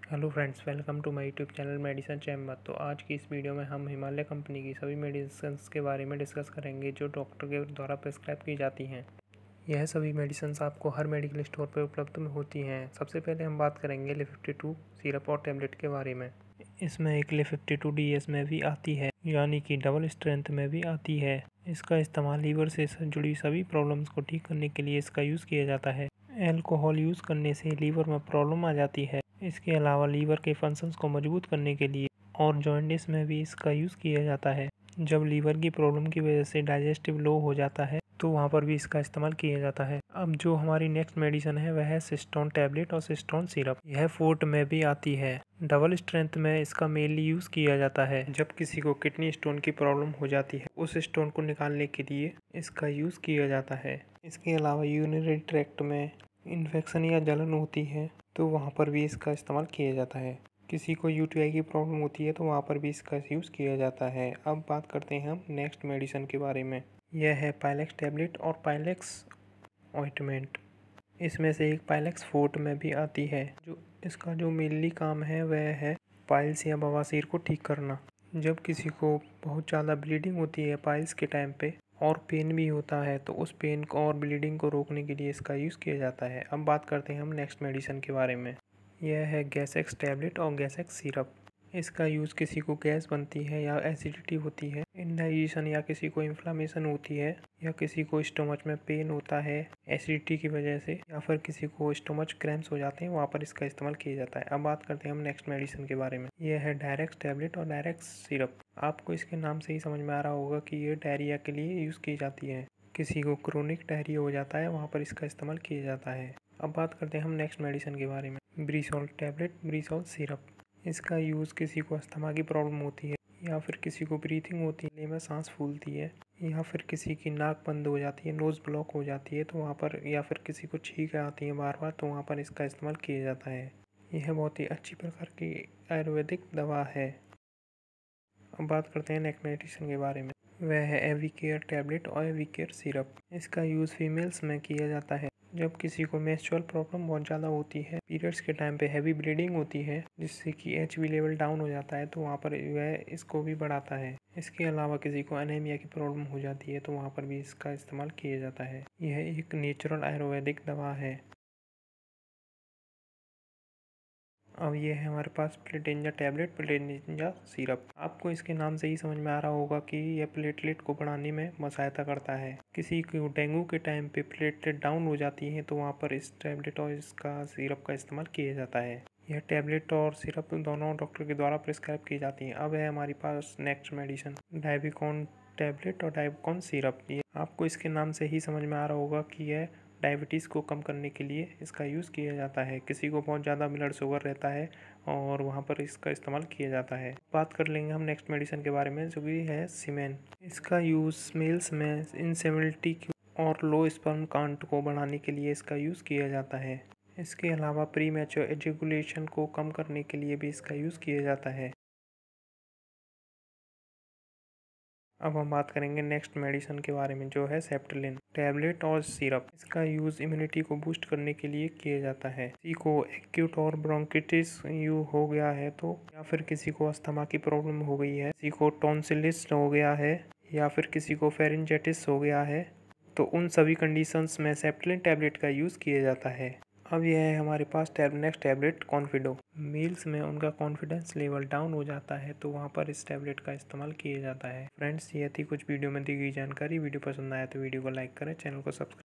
Hello friends, welcome to my YouTube channel medicine chamber. तो आज की इस वीडियो में हम हिमालय कंपनी की सभी मेडिसिन्स के बारे में डिस्कस करेंगे जो डॉक्टर के द्वारा प्रिस्क्राइब की जाती हैं। यह सभी मेडिसिन्स आपको हर मेडिकल स्टोर पर उपलब्ध होती हैं। सबसे पहले हम बात करेंगे LIV52 सिरप और टैबलेट के बारे में। इसमें एक LIV52 DS में भी आती है, यानी कि डबल स्ट्रेंथ में भी आती है। इसका इस्तेमाल लीवर से जुड़ी सभी प्रॉब्लम्स को ठीक करने के लिए इसका यूज़ किया जाता है। अल्कोहल यूज़ करने से लीवर में प्रॉब्लम आ जाती है। इसके अलावा लीवर के फंक्शंस को मजबूत करने के लिए और जॉइंटिस में भी इसका यूज़ किया जाता है। जब लीवर की प्रॉब्लम की वजह से डाइजेस्टिव लो हो जाता है तो वहाँ पर भी इसका इस्तेमाल किया जाता है। अब जो हमारी नेक्स्ट मेडिसिन है वह है सिस्टोन टैबलेट और सिस्टोन सिरप। यह फोर्ट में भी आती है। डबल स्ट्रेंथ में इसका मेनली यूज़ किया जाता है। जब किसी को किडनी स्टोन की प्रॉब्लम हो जाती है उस स्टोन को निकालने के लिए इसका यूज़ किया जाता है। इसके अलावा यूरिनरी ट्रैक्ट में इन्फेक्शन या जलन होती है तो वहाँ पर भी इसका इस्तेमाल किया जाता है। किसी को UTI की प्रॉब्लम होती है तो वहाँ पर भी इसका यूज़ किया जाता है। अब बात करते हैं हम नेक्स्ट मेडिसिन के बारे में। यह है पाइलेक्स टैबलेट और पाइलेक्स ऑइंटमेंट। इसमें से एक पाइलेक्स फोर्ट में भी आती है। इसका जो मेनली काम है वह है पाइल्स या बवासीर को ठीक करना। जब किसी को बहुत ज़्यादा ब्लीडिंग होती है पाइल्स के टाइम पे और पेन भी होता है तो उस पेन को और ब्लीडिंग को रोकने के लिए इसका यूज़ किया जाता है। अब बात करते हैं हम नेक्स्ट मेडिसिन के बारे में। यह है गैसेक्स टैबलेट और गैसेक्स सिरप। इसका यूज़ किसी को गैस बनती है या एसिडिटी होती है, इंडाइजेशन या किसी को इन्फ्लामेशन होती है, या किसी को स्टोमच में पेन होता है एसिडिटी की वजह से, या फिर किसी को स्टोमच क्रैम्प्स हो जाते हैं, वहाँ पर इसका इस्तेमाल किया जाता है। अब बात करते हैं हम नेक्स्ट मेडिसिन के बारे में। यह है डायरेक्ट टैबलेट और डायरेक्ट सिरप। आपको इसके नाम से ही समझ में आ रहा होगा कि ये डायरिया के लिए यूज़ की जाती है। किसी को क्रोनिक डायरिया हो जाता है वहाँ पर इसका इस्तेमाल किया जाता है। अब बात करते हैं हम नेक्स्ट मेडिसिन के बारे में। ब्रीसोल टैबलेट, ब्रीसोल सिरप। इसका यूज़ किसी को अस्थमा की प्रॉब्लम होती है, या फिर किसी को ब्रीथिंग होती है, गले में सांस फूलती है, या फिर किसी की नाक बंद हो जाती है, नोज़ ब्लॉक हो जाती है तो वहाँ पर, या फिर किसी को छींक आती है बार बार तो वहाँ पर इसका इस्तेमाल किया जाता है। यह बहुत ही अच्छी प्रकार की आयुर्वेदिक दवा है। अब बात करते हैं नेक्स्ट मेडिसिन के बारे में। वह है एविकेयर टैबलेट और एविकेयर सिरप। इसका यूज़ फीमेल्स में किया जाता है। जब किसी को मेंस्ट्रुअल प्रॉब्लम बहुत ज़्यादा होती है, पीरियड्स के टाइम पे हैवी ब्लीडिंग होती है जिससे कि HB लेवल डाउन हो जाता है तो वहाँ पर वह इसको भी बढ़ाता है। इसके अलावा किसी को एनीमिया की प्रॉब्लम हो जाती है तो वहाँ पर भी इसका इस्तेमाल किया जाता है। यह एक नेचुरल आयुर्वेदिक दवा है। अब ये है हमारे पास प्लेटेंजा टैबलेट, प्लेटेंजा सिरप। आपको इसके नाम से ही समझ में आ रहा होगा कि यह प्लेटलेट को बढ़ाने में सहायता करता है। किसी को डेंगू के टाइम पे प्लेटलेट डाउन हो जाती है तो वहाँ पर इस टैबलेट और इसका सिरप का इस्तेमाल किया जाता है। यह टैबलेट और सिरप दोनों डॉक्टर के द्वारा प्रिस्क्राइब की जाती हैं। अब है हमारे पास नेक्स्ट मेडिसिन डाइविकॉन टैबलेट और डाइविकॉन सिरप। ये आपको इसके नाम से ही समझ में आ रहा होगा कि यह डायबिटीज़ को कम करने के लिए इसका यूज़ किया जाता है। किसी को बहुत ज़्यादा ब्लड शुगर रहता है और वहाँ पर इसका इस्तेमाल किया जाता है। बात कर लेंगे हम नेक्स्ट मेडिसिन के बारे में जो कि है सीमेन। इसका यूज़ मेल्स में इंसेबिलिटी और लो स्पर्म काउंट को बढ़ाने के लिए इसका यूज़ किया जाता है। इसके अलावा प्रीमैच्योर एजुकेशन को कम करने के लिए भी इसका यूज़ किया जाता है। अब हम बात करेंगे नेक्स्ट मेडिसिन के बारे में जो है सेप्टेलिन टैबलेट और सिरप। इसका यूज़ इम्यूनिटी को बूस्ट करने के लिए किया जाता है। किसी को एक्यूट और ब्रोंकिटिस हो गया है तो, या फिर किसी को अस्थमा की प्रॉब्लम हो गई है, किसी को टॉन्सिलिस हो गया है, या फिर किसी को फेरिंजाइटिस हो गया है तो उन सभी कंडीशंस में सेप्टेलिन टैबलेट का यूज़ किया जाता है। अब यह है हमारे पास नेक्स्ट टैबलेट कॉन्फिडो। मील्स में उनका कॉन्फिडेंस लेवल डाउन हो जाता है तो वहाँ पर इस टैबलेट का इस्तेमाल किया जाता है। फ्रेंड्स, ये थी कुछ वीडियो में दी गई जानकारी। वीडियो पसंद आया तो वीडियो को लाइक करें, चैनल को सब्सक्राइब